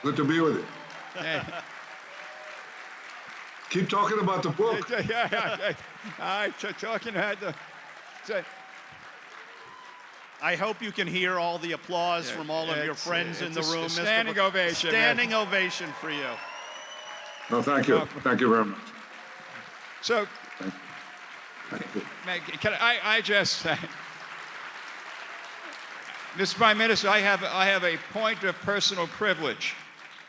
Good to be with you. Hey. Keep talking about the book. Yeah. Talking about the. I hope you can hear all the applause from all of your friends in the room. Standing ovation. Standing ovation for you. No, thank you. Thank you very much. So, Thank you. can I just, Mr. Prime Minister, I have a point of personal privilege,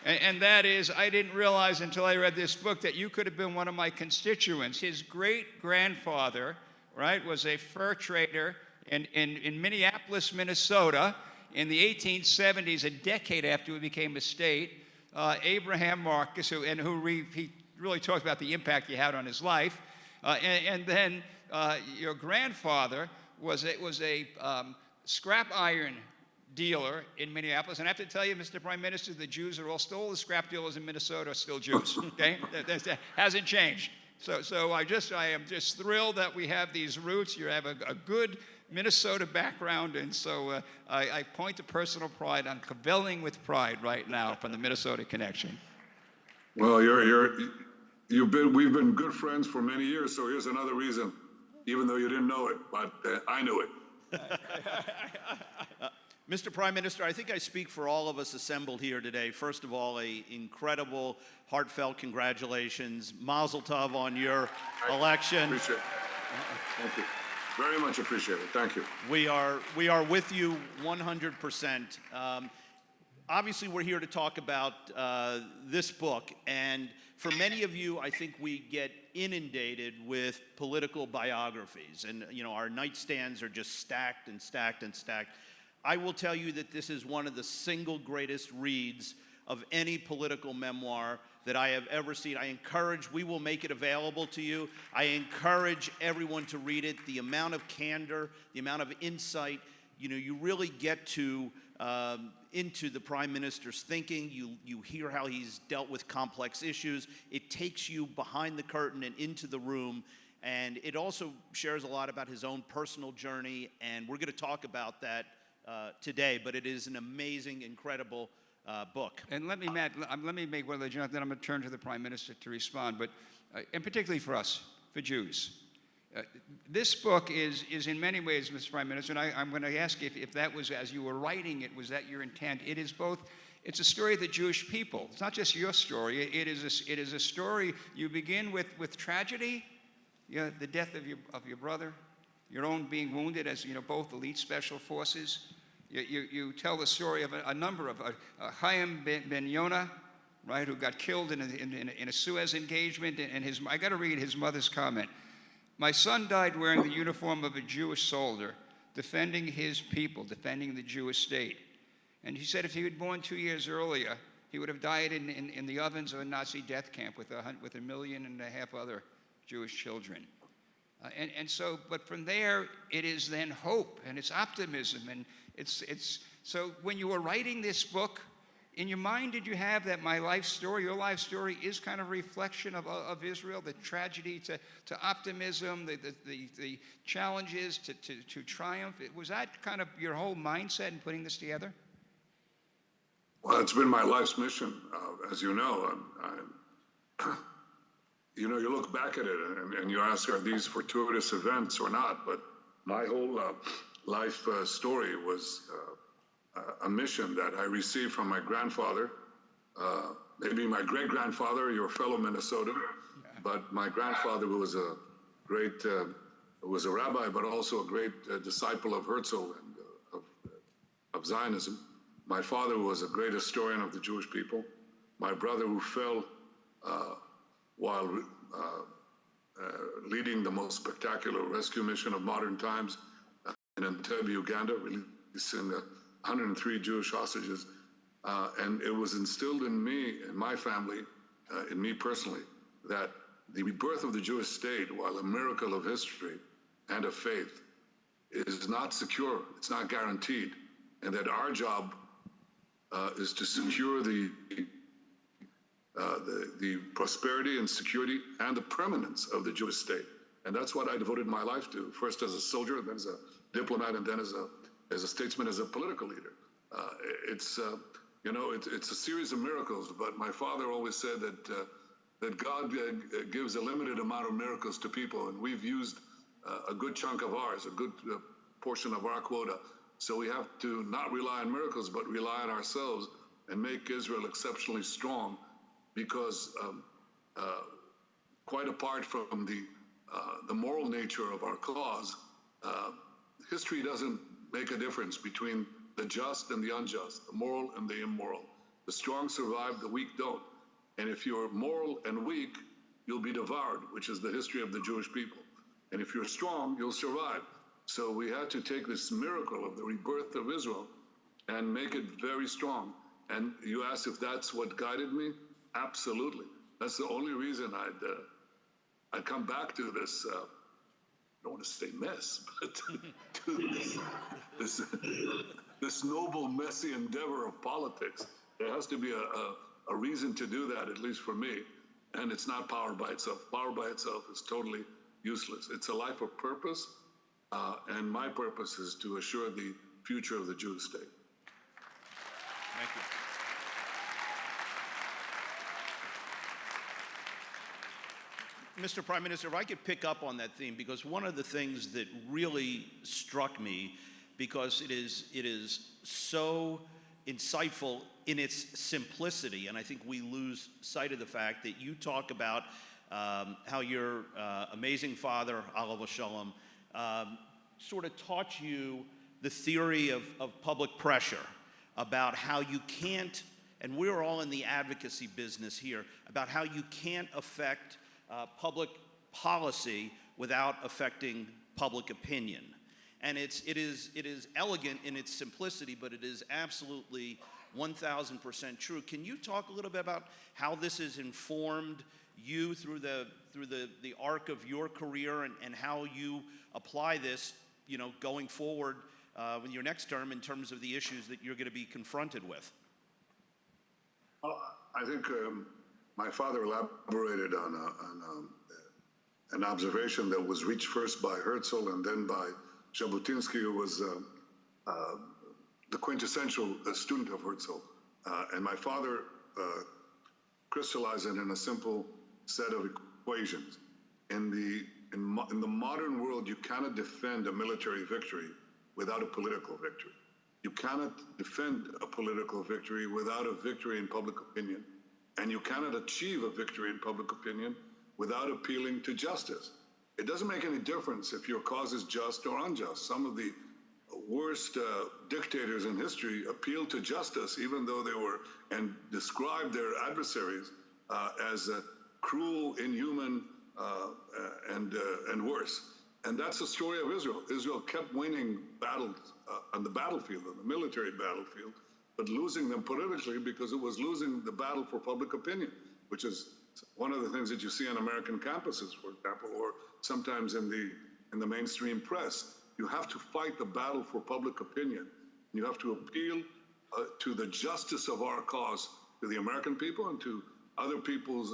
and that is I didn't realize until I read this book that you could have been one of my constituents. His great-grandfather, right, was a fur trader in Minneapolis, Minnesota, in the 1870s, a decade after we became a state. Abraham Marcus, he really talked about the impact he had on his life, and then your grandfather was a scrap iron dealer in Minneapolis. And I have to tell you, Mr. Prime Minister, the Jews are all the scrap dealers in Minnesota are still Jews. Okay, that hasn't changed. So I am just thrilled that we have these roots. You have a good Minnesota background, and so I point to personal pride. I'm cavilling with pride right now from the Minnesota connection. Well, we've been good friends for many years, so here's another reason, even though you didn't know it, but I knew it. Mr. Prime Minister, I think I speak for all of us assembled here today. First of all, an incredible, heartfelt congratulations. Mazel tov on your election. Appreciate it. Thank you. Very much appreciate it. Thank you. We are with you 100%. Obviously, we're here to talk about this book, and for many of you, I think we get inundated with political biographies, and our nightstands are just stacked and stacked and stacked. I will tell you that this is one of the single greatest reads of any political memoir that I have ever seen. We will make it available to you. I encourage everyone to read it. The amount of candor, the amount of insight, you really get to into the Prime Minister's thinking. You hear how he's dealt with complex issues. It takes you behind the curtain and into the room. And it also shares a lot about his own personal journey. And we're going to talk about that today. But it is an amazing, incredible book. And let me make one of the then I'm going to turn to the Prime Minister to respond. But and particularly for us, for Jews, this book is in many ways, Mr. Prime Minister, and I'm going to ask if that was, as you were writing it, was that your intent? It is both. It's a story of the Jewish people. It's not just your story. It is a story. You begin with tragedy, the death of your brother, your own being wounded as both elite special forces. You tell the story of a number of Chaim ben Yonah, right, who got killed in a Suez engagement, and I got to read his mother's comment. My son died wearing the uniform of a Jewish soldier, defending his people, defending the Jewish state. And he said if he had born 2 years earlier, he would have died in the ovens of a Nazi death camp with 1.5 million other Jewish children. But from there, it is then hope, and it's optimism, and so when you were writing this book, in your mind, did you have that my life story, your life story, is kind of a reflection of Israel, the tragedy to optimism, the challenges to triumph? Was that kind of your whole mindset in putting this together? Well, it's been my life's mission, as you know. You look back at it and you ask, are these fortuitous events or not? But my whole life story was a mission that I received from my grandfather, maybe my great-grandfather, your fellow Minnesotan, but my grandfather was a great, was a rabbi, but also a great disciple of Herzl and of Zionism. My father was a great historian of the Jewish people. My brother, who fell while leading the most spectacular rescue mission of modern times in Entebbe, Uganda, releasing 103 Jewish hostages. And it was instilled in me, in my family, in me personally, that the rebirth of the Jewish state, while a miracle of history and of faith, is not secure, it's not guaranteed, and that our job is to secure the prosperity and security and the permanence of the Jewish state. And that's what I devoted my life to, first as a soldier, then as a diplomat, and then as a statesman, as a political leader. it's a series of miracles, but my father always said that God gives a limited amount of miracles to people, and we've used a good chunk of ours, a good portion of our quota. So we have to not rely on miracles, but rely on ourselves and make Israel exceptionally strong, because quite apart from the moral nature of our cause, history doesn't make a difference between the just and the unjust, the moral and the immoral. The strong survive, the weak don't. And if you're moral and weak, you'll be devoured, which is the history of the Jewish people. And if you're strong, you'll survive. So we had to take this miracle of the rebirth of Israel and make it very strong. And you asked if that's what guided me? Absolutely. That's the only reason I'd come back to this, I don't want to say mess, but to this noble, messy endeavor of politics. There has to be a reason to do that, at least for me. And it's not power by itself. Power by itself is totally useless. It's a life of purpose, and my purpose is to assure the future of the Jewish state. Thank you. Mr. Prime Minister, if I could pick up on that theme, because one of the things that really struck me, because it is so insightful in its simplicity, and I think we lose sight of the fact that you talk about how your amazing father, Alav Shalom, sort of taught you the theory of public pressure, about how you can't, and we're all in the advocacy business here, about how you can't affect public policy without affecting public opinion. And it is elegant in its simplicity, but it is absolutely 1,000% true. Can you talk a little bit about how this has informed you through the arc of your career, and how you apply this, going forward with your next term in terms of the issues that you're going to be confronted with? Well, I think my father elaborated on an observation that was reached first by Herzl and then by Jabotinsky, who was the quintessential student of Herzl. And my father crystallized it in a simple set of equations. In the modern world, you cannot defend a military victory without a political victory. You cannot defend a political victory without a victory in public opinion. And you cannot achieve a victory in public opinion without appealing to justice. It doesn't make any difference if your cause is just or unjust. Some of the worst dictators in history appealed to justice, even though they were, and described their adversaries as cruel, inhuman, and worse. And that's the story of Israel. Israel kept winning battles on the battlefield, on the military battlefield, but losing them politically because it was losing the battle for public opinion, which is one of the things that you see on American campuses, for example, or sometimes in the mainstream press. You have to fight the battle for public opinion. You have to appeal to the justice of our cause, to the American people and to other people's,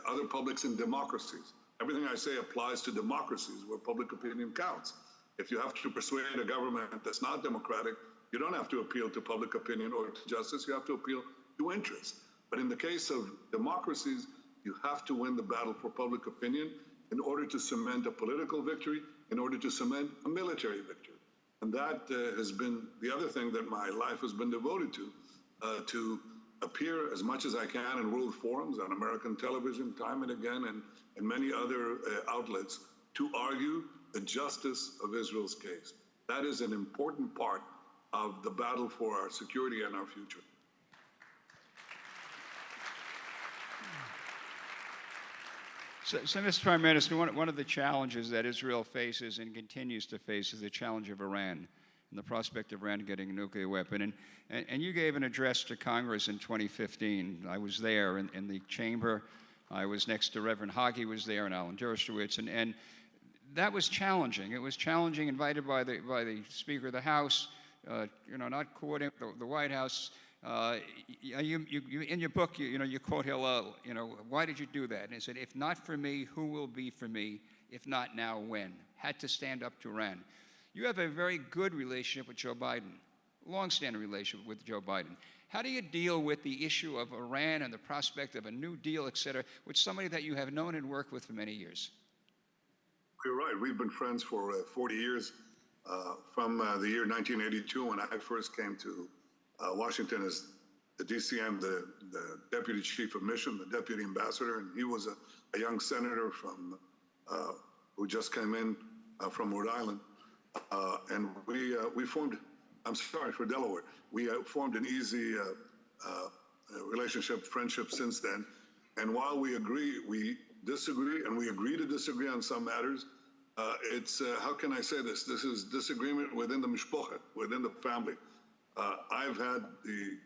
other publics in democracies. Everything I say applies to democracies where public opinion counts. If you have to persuade a government that's not democratic, you don't have to appeal to public opinion or to justice, you have to appeal to interest. But in the case of democracies, you have to win the battle for public opinion in order to cement a political victory, in order to cement a military victory. And that has been the other thing that my life has been devoted to appear as much as I can in world forums, on American television, time and again, and many other outlets, to argue the justice of Israel's case. That is an important part of the battle for our security and our future. So, Mr. Prime Minister, one of the challenges that Israel faces and continues to face is the challenge of Iran and the prospect of Iran getting a nuclear weapon. And you gave an address to Congress in 2015. I was there in the chamber. I was next to Reverend Hagi was there, and Alan Dershowitz, and that was challenging. It was challenging, invited by the Speaker of the House, not coordinating the White House. You in your book, you quote Hillel, why did you do that? And he said, if not for me, who will be for me? If not now, when? Had to stand up to Iran. You have a very good relationship with Joe Biden, long-standing relationship with Joe Biden. How do you deal with the issue of Iran and the prospect of a new deal, et cetera, with somebody that you have known and worked with for many years? You're right. We've been friends for 40 years, from the year 1982 when I first came to Washington as the DCM, the Deputy Chief of Mission, the Deputy Ambassador, and he was a young senator from who just came in from Rhode Island, and we formed. I'm sorry, for Delaware. We formed an easy relationship, friendship since then. And while we disagree, and we agree to disagree on some matters, it's, how can I say this? This is disagreement within the mishpocha, within the family. I've had the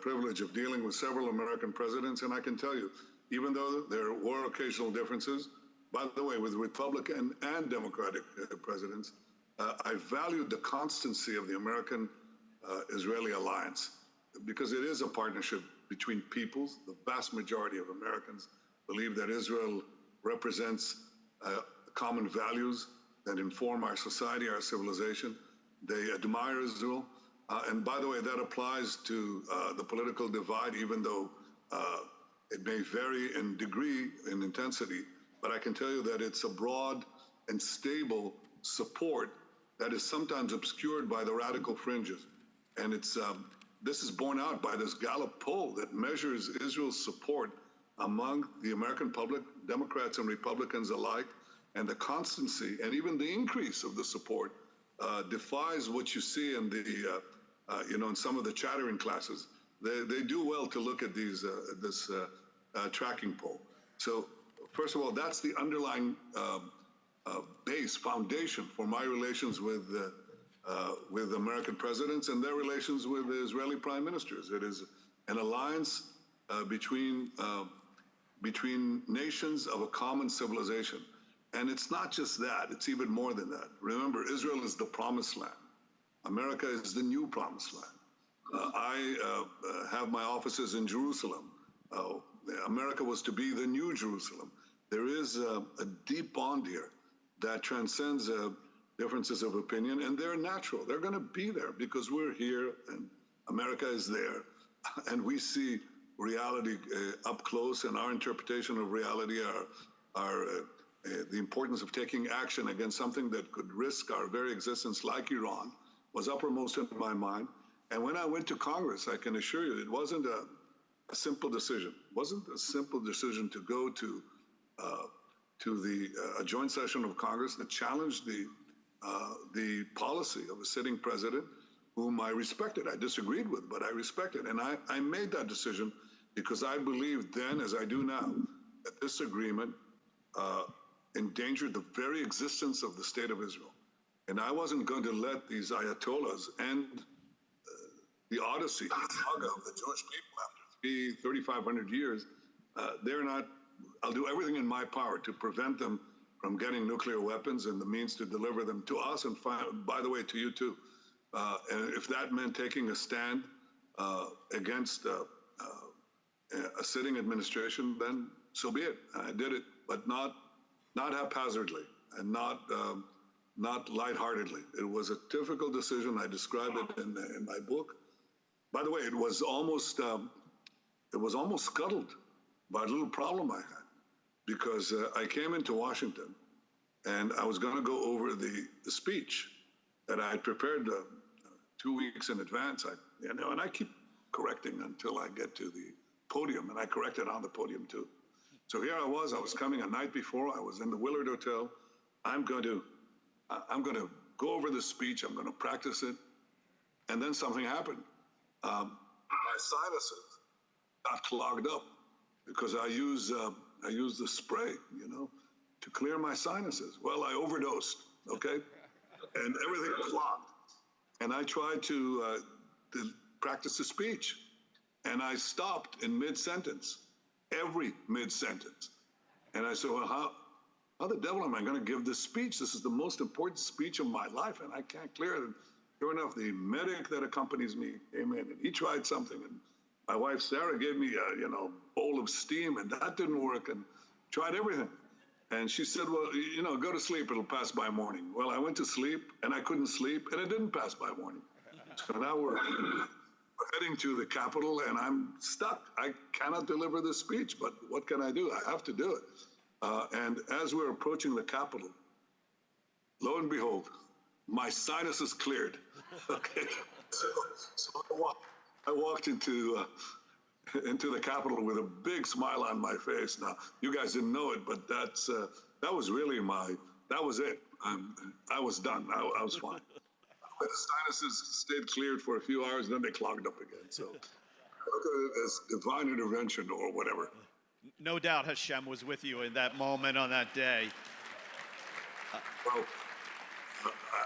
privilege of dealing with several American presidents, and I can tell you, even though there were occasional differences, by the way, with Republican and Democratic presidents, I valued the constancy of the American-Israeli alliance, because it is a partnership between peoples. The vast majority of Americans believe that Israel represents common values that inform our society, our civilization. They admire Israel. And by the way, that applies to the political divide, even though it may vary in degree, in intensity. But I can tell you that it's a broad and stable support that is sometimes obscured by the radical fringes. And it's this is borne out by this Gallup poll that measures Israel's support among the American public, Democrats and Republicans alike, and the constancy and even the increase of the support defies what you see in the, in some of the chattering classes. They do well to look at these this tracking poll. So first of all, that's the underlying base, foundation for my relations with American presidents and their relations with the Israeli prime ministers. It is an alliance between nations of a common civilization. And it's not just that, it's even more than that. Remember, Israel is the promised land. America is the new promised land. I have my offices in Jerusalem. America was to be the new Jerusalem. There is a deep bond here that transcends differences of opinion, and they're natural. They're going to be there because we're here and America is there, and we see reality up close, and our interpretation of reality are the importance of taking action against something that could risk our very existence, like Iran, was uppermost in my mind. And when I went to Congress, I can assure you, it wasn't a simple decision. It wasn't a simple decision to go to a joint session of Congress that challenged the policy of a sitting president whom I respected. I disagreed with, but I respected. And I made that decision because I believed then, as I do now, that this agreement endangered the very existence of the state of Israel. And I wasn't going to let these ayatollahs end the odyssey, the saga of the Jewish people after 3,500 years. I'll do everything in my power to prevent them from getting nuclear weapons and the means to deliver them to us, and by the way, to you too. And if that meant taking a stand against a sitting administration, then so be it. I did it, but not haphazardly and not lightheartedly. It was a difficult decision. I described it in my book. By the way, it was almost scuttled by a little problem I had, because I came into Washington and I was going to go over the speech that I had prepared 2 weeks in advance. And I keep correcting until I get to the podium, and I corrected on the podium too. So here I was coming a night before. I was in the Willard Hotel. I'm going to go over the speech. I'm going to practice it. And then something happened. My sinuses got clogged up because I use the spray, to clear my sinuses. Well, I overdosed, okay? And everything clogged. And I tried to practice the speech. And I stopped in mid-sentence, every mid-sentence. And I said, well, how the devil am I going to give this speech? This is the most important speech of my life, and I can't clear it. And sure enough, the medic that accompanies me came in, and he tried something. And my wife, Sarah, gave me a bowl of steam, and that didn't work, and tried everything. And she said, well, go to sleep. It'll pass by morning. Well, I went to sleep, and I couldn't sleep, and it didn't pass by morning. So now We're heading to the Capitol, and I'm stuck. I cannot deliver this speech, but what can I do? I have to do it. And as we're approaching the Capitol, lo and behold, my sinuses cleared. Okay, so I walked into the Capitol with a big smile on my face. Now, you guys didn't know it, but that was really that was it. I was done. I was fine. The sinuses stayed cleared for a few hours, and then they clogged up again. So, look at it as divine intervention or whatever. No doubt Hashem was with you in that moment on that day. Well,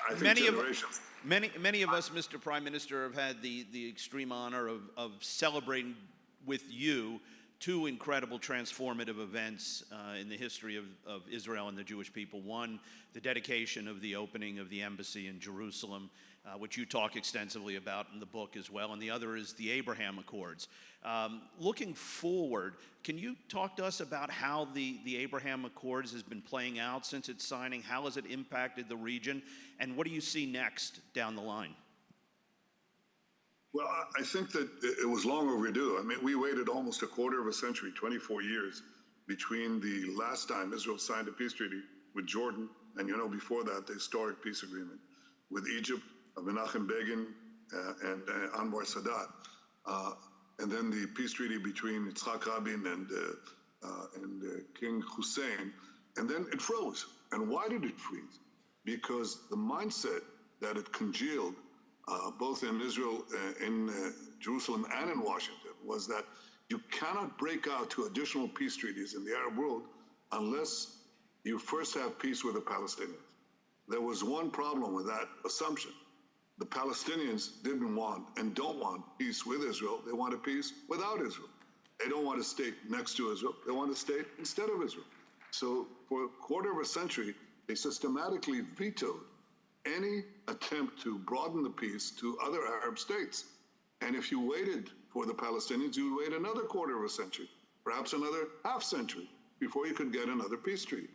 I think generations. Many of us, Mr. Prime Minister, have had the extreme honor of celebrating with you two incredible transformative events in the history of Israel and the Jewish people. One, the dedication of the opening of the embassy in Jerusalem, which you talk extensively about in the book as well, and the other is the Abraham Accords. Looking forward, can you talk to us about how the Abraham Accords has been playing out since its signing? How has it impacted the region? And what do you see next down the line? Well, I think that it was long overdue. I mean, we waited almost a quarter of a century, 24 years, between the last time Israel signed a peace treaty with Jordan, and before that, the historic peace agreement with Egypt, Menachem Begin and Anwar Sadat, and then the peace treaty between Yitzhak Rabin and King Hussein, and then it froze. And why did it freeze? Because the mindset that it congealed both in Israel, in Jerusalem, and in Washington, was that you cannot break out to additional peace treaties in the Arab world unless you first have peace with the Palestinians. There was one problem with that assumption. The Palestinians didn't want and don't want peace with Israel. They want a peace without Israel. They don't want a state next to Israel. They want a state instead of Israel. So for a quarter of a century, they systematically vetoed any attempt to broaden the peace to other Arab states. And if you waited for the Palestinians, you would wait another quarter of a century, perhaps another half century, before you could get another peace treaty.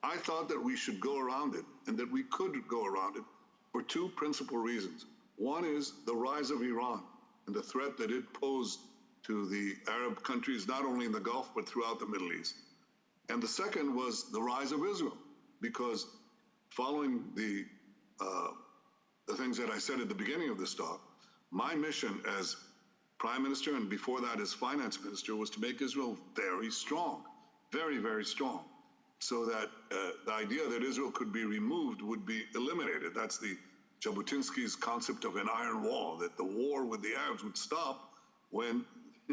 I thought that we should go around it, and that we could go around it for two principal reasons. One is the rise of Iran and the threat that it posed to the Arab countries, not only in the Gulf, but throughout the Middle East. And the second was the rise of Israel, because following the things that I said at the beginning of this talk, my mission as Prime Minister, and before that as Finance Minister, was to make Israel very strong, very, very strong, so that the idea that Israel could be removed would be eliminated. That's the Jabotinsky's concept of an iron wall, that the war with the Arabs would stop when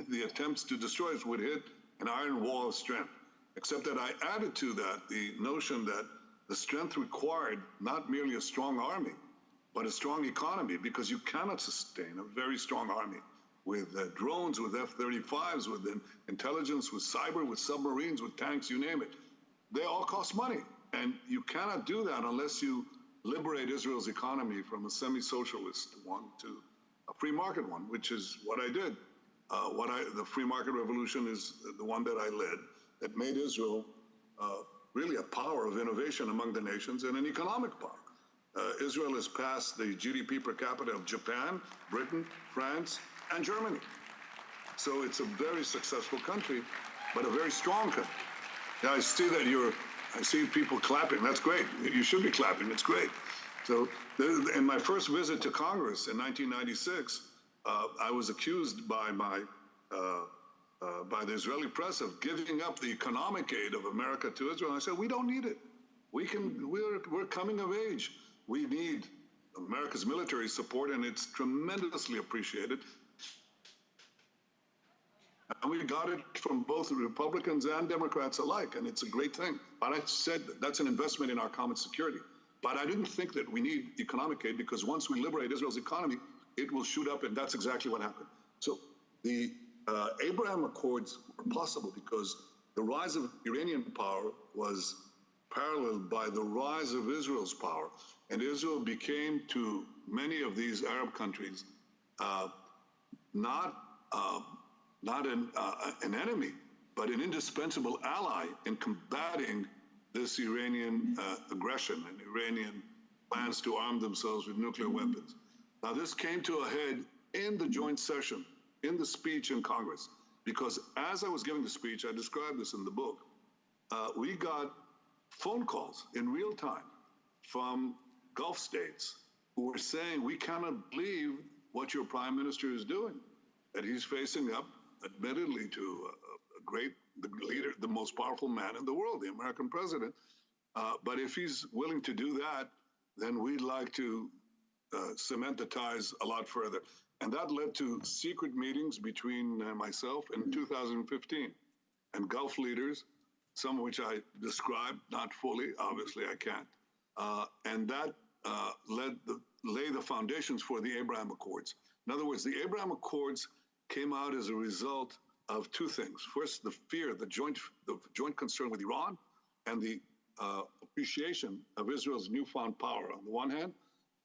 the attempts to destroy us would hit an iron wall of strength. Except that I added to that the notion that the strength required not merely a strong army, but a strong economy, because you cannot sustain a very strong army with drones, with F-35s, with intelligence, with cyber, with submarines, with tanks, you name it. They all cost money. And you cannot do that unless you liberate Israel's economy from a semi-socialist one to a free market one, which is what I did. The free market revolution is the one that I led, that made Israel really a power of innovation among the nations and an economic power. Israel has passed the GDP per capita of Japan, Britain, France, and Germany. So it's a very successful country, but a very strong country. Now I see people clapping. That's great. You should be clapping. It's great. So in my first visit to Congress in 1996, I was accused by the Israeli press of giving up the economic aid of America to Israel. And I said, we don't need it. We're coming of age. We need America's military support, and it's tremendously appreciated. And we got it from both Republicans and Democrats alike, and it's a great thing. But I said that's an investment in our common security. But I didn't think that we need economic aid, because once we liberate Israel's economy, it will shoot up, and that's exactly what happened. So the Abraham Accords were possible because the rise of Iranian power was paralleled by the rise of Israel's power. And Israel became, to many of these Arab countries, not an enemy, but an indispensable ally in combating this Iranian aggression and Iranian plans to arm themselves with nuclear weapons. Now, this came to a head in the joint session, in the speech in Congress. Because as I was giving the speech, I described this in the book, we got phone calls in real time from Gulf states who were saying, we cannot believe what your prime minister is doing. That he's facing up, admittedly, to the leader, the most powerful man in the world, the American president. But if he's willing to do that, then we'd like to cement the ties a lot further. And that led to secret meetings between myself in 2015 and Gulf leaders, some of which I described, not fully, obviously I can't. And that lay the foundations for the Abraham Accords. In other words, the Abraham Accords came out as a result of two things. First, the fear, the joint concern with Iran, and the appreciation of Israel's newfound power on the one hand,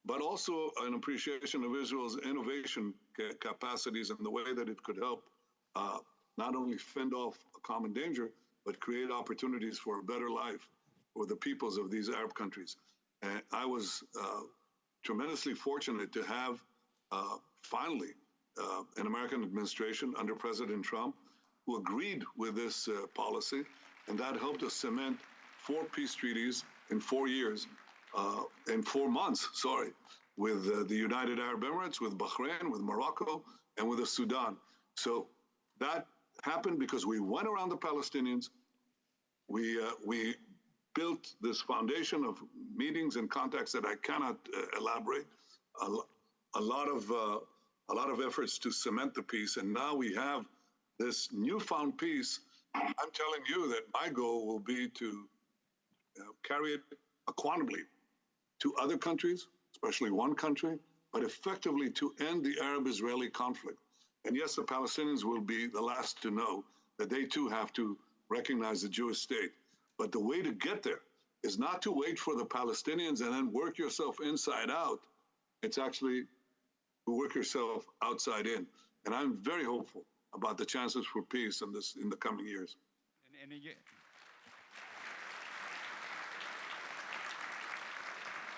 but also an appreciation of Israel's innovation capacities and the way that it could help not only fend off a common danger, but create opportunities for a better life for the peoples of these Arab countries. And I was tremendously fortunate to have finally an American administration under President Trump who agreed with this policy, and that helped us cement 4 peace treaties in 4 years, in 4 months, sorry, with the United Arab Emirates, with Bahrain, with Morocco, and with the Sudan. So that happened because we went around the Palestinians. We built this foundation of meetings and contacts that I cannot elaborate. A lot of efforts to cement the peace, and now we have this newfound peace. I'm telling you that my goal will be to carry it quantumly to other countries, especially one country, but effectively to end the Arab-Israeli conflict. And yes, the Palestinians will be the last to know that they too have to recognize the Jewish state. But the way to get there is not to wait for the Palestinians and then work yourself inside out. It's actually to work yourself outside in. And I'm very hopeful about the chances for peace in the coming years.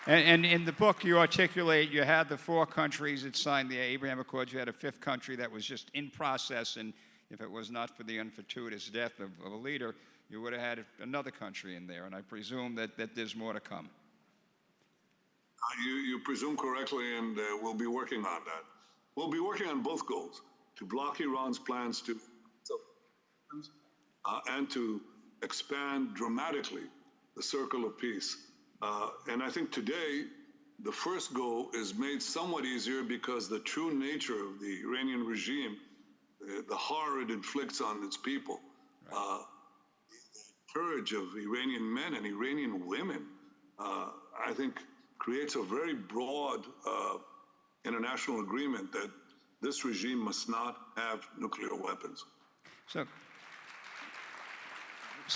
And in the book, you articulate, you had the 4 countries that signed the Abraham Accords. You had a 5th country that was just in process, and if it was not for the unfortuitous death of a leader, you would have had another country in there, and I presume that there's more to come. You presume correctly, and we'll be working on that. We'll be working on both goals, to block Iran's plans to and to expand dramatically the circle of peace. And I think today, the first goal is made somewhat easier because the true nature of the Iranian regime, the horror it inflicts on its people, the courage of Iranian men and Iranian women, I think creates a very broad international agreement that this regime must not have nuclear weapons. So,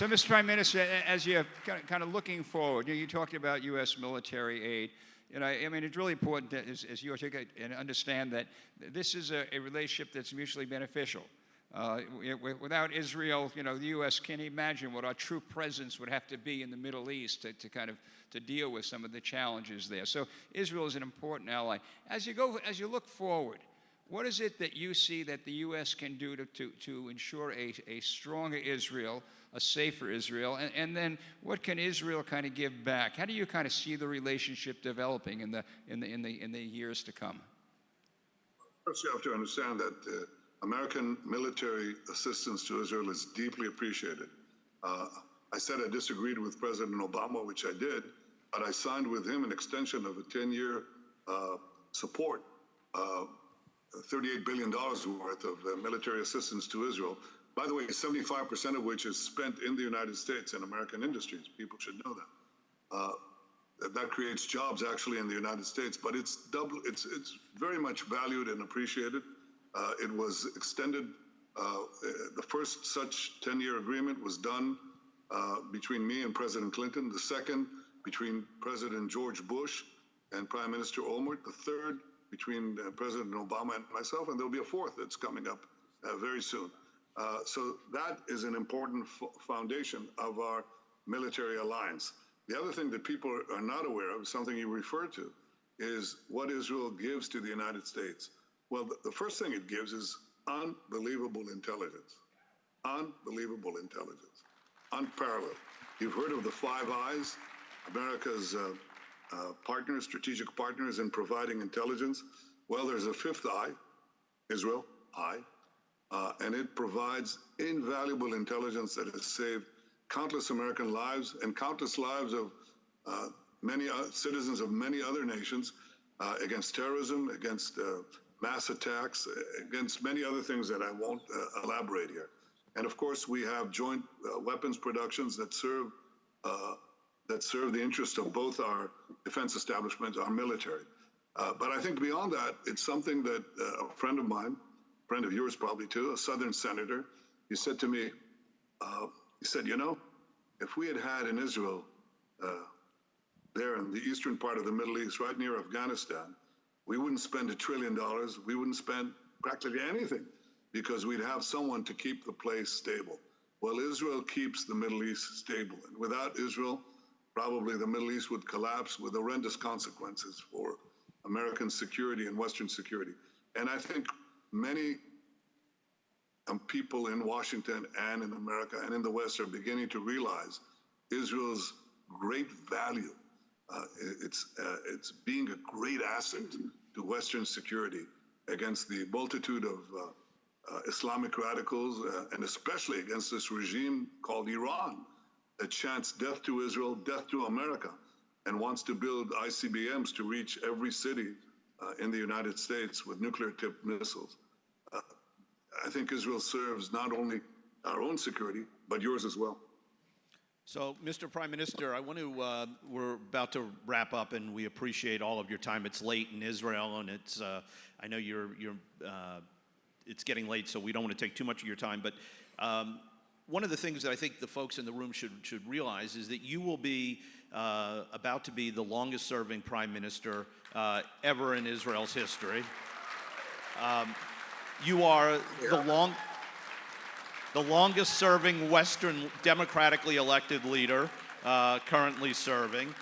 Mr. Prime Minister, as you're kind of looking forward, you talked about U.S. military aid. I mean, it's really important that, as you articulate and understand that this is a relationship that's mutually beneficial. Without Israel, the U.S. can't imagine what our true presence would have to be in the Middle East to deal with some of the challenges there. So Israel is an important ally. As you look forward, what is it that you see that the U.S. can do to ensure a stronger Israel, a safer Israel, and then what can Israel kind of give back? How do you kind of see the relationship developing in the years to come? First, you have to understand that American military assistance to Israel is deeply appreciated. I said I disagreed with President Obama, which I did, but I signed with him an extension of a 10-year support. $38 billion worth of military assistance to Israel. By the way, 75% of which is spent in the United States in American industries. People should know that. That creates jobs actually in the United States, but it's very much valued and appreciated. It was extended. The first such 10-year agreement was done between me and President Clinton. The second between President George Bush and Prime Minister Olmert. The third between President Obama and myself, and there'll be a fourth that's coming up very soon. So that is an important foundation of our military alliance. The other thing that people are not aware of, something you refer to, is what Israel gives to the United States. Well, the first thing it gives is unbelievable intelligence. Unbelievable intelligence. Unparalleled. You've heard of the Five Eyes, America's partners, strategic partners in providing intelligence. Well, there's a fifth eye, Israel, and it provides invaluable intelligence that has saved countless American lives and countless lives of many citizens of many other nations against terrorism, against mass attacks, against many other things that I won't elaborate here. And of course, we have joint weapons productions that serve the interest of both our defense establishments, our military. But I think beyond that, it's something that a friend of mine, friend of yours probably too, a Southern senator, he said to me, he said, you know, if we had had in Israel, there in the eastern part of the Middle East, right near Afghanistan, we wouldn't spend $1 trillion. We wouldn't spend practically anything because we'd have someone to keep the place stable. Well, Israel keeps the Middle East stable. And without Israel, probably the Middle East would collapse with horrendous consequences for American security and Western security. And I think many people in Washington and in America and in the West are beginning to realize Israel's great value. It's being a great asset to Western security against the multitude of Islamic radicals, and especially against this regime called Iran that chants death to Israel, death to America, and wants to build ICBMs to reach every city in the United States with nuclear-tipped missiles. I think Israel serves not only our own security, but yours as well. So, Mr. Prime Minister, I want to, we're about to wrap up, and we appreciate all of your time. It's late in Israel, and it's, I know it's getting late, so we don't want to take too much of your time. But one of the things that I think the folks in the room should realize is that you will be about to be the longest-serving Prime Minister ever in Israel's history. You are the longest-serving Western democratically elected leader currently serving,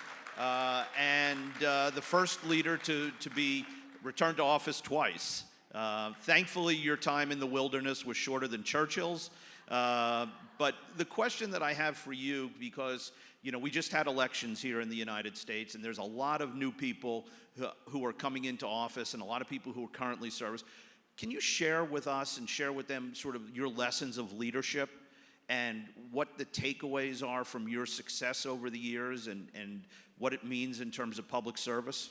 and the first leader to be returned to office twice. Thankfully, your time in the wilderness was shorter than Churchill's. But the question that I have for you, because you know we just had elections here in the United States, and there's a lot of new people who are coming into office, and a lot of people who are currently serving. Can you share with us and share with them sort of your lessons of leadership and what the takeaways are from your success over the years and what it means in terms of public service?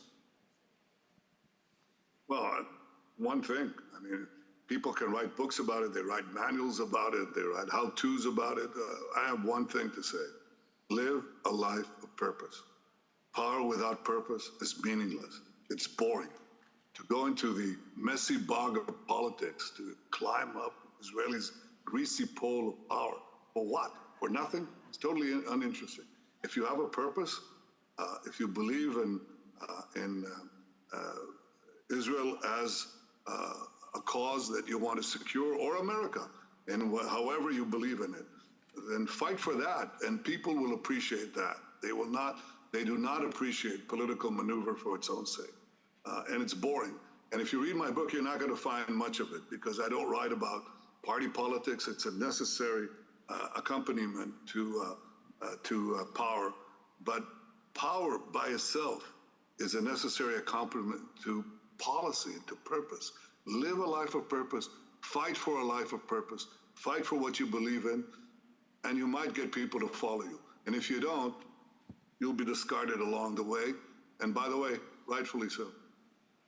Well, one thing, I mean, people can write books about it, they write manuals about it, they write how-tos about it. I have one thing to say: live a life of purpose. Power without purpose is meaningless. It's boring. To go into the messy bog of politics, to climb up Israelis' greasy pole of power. For what? For nothing? It's totally uninteresting. If you have a purpose, if you believe in Israel as a cause that you want to secure, or America, and however you believe in it, then fight for that, and people will appreciate that. They do not appreciate political maneuver for its own sake. And it's boring. And if you read my book, you're not going to find much of it because I don't write about party politics. It's a necessary accompaniment to power. But power by itself is a necessary accompaniment to policy and to purpose. Live a life of purpose. Fight for a life of purpose. Fight for what you believe in. And you might get people to follow you. And if you don't, you'll be discarded along the way. And by the way, rightfully so.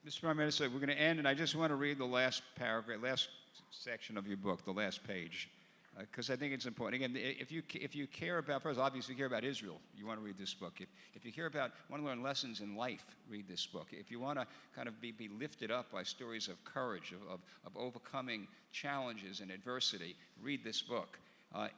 Mr. Prime Minister, we're going to end, and I just want to read the last paragraph, last section of your book, the last page, because I think it's important. Again, if you care about, first, obviously, you care about Israel, you want to read this book. If you want to learn lessons in life, read this book. If you want to kind of be lifted up by stories of courage, of overcoming challenges and adversity, read this book.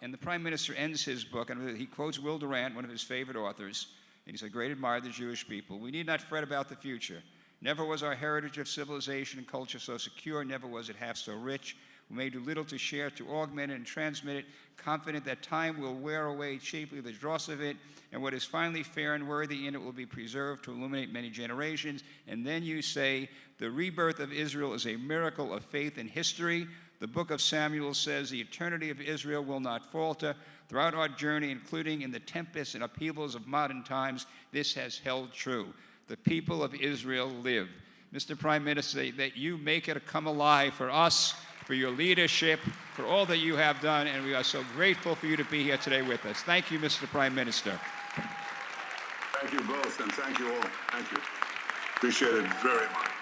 And the Prime Minister ends his book, and he quotes Will Durant, one of his favorite authors, and he said, "Great admirer of the Jewish people. We need not fret about the future. Never was our heritage of civilization and culture so secure. Never was it half so rich. who may do little to share, to augment it and transmit it, confident that time will wear away cheaply the dross of it, and what is finally fair and worthy in it will be preserved to illuminate many generations. And then you say, the rebirth of Israel is a miracle of faith and history. The book of Samuel says the eternity of Israel will not falter. Throughout our journey, including in the tempests and upheavals of modern times, this has held true. The people of Israel live. Mr. Prime Minister, that you make it come alive for us, for your leadership, for all that you have done, and we are so grateful for you to be here today with us. Thank you, Mr. Prime Minister. Thank you both, and thank you all. Thank you. Appreciate it very much.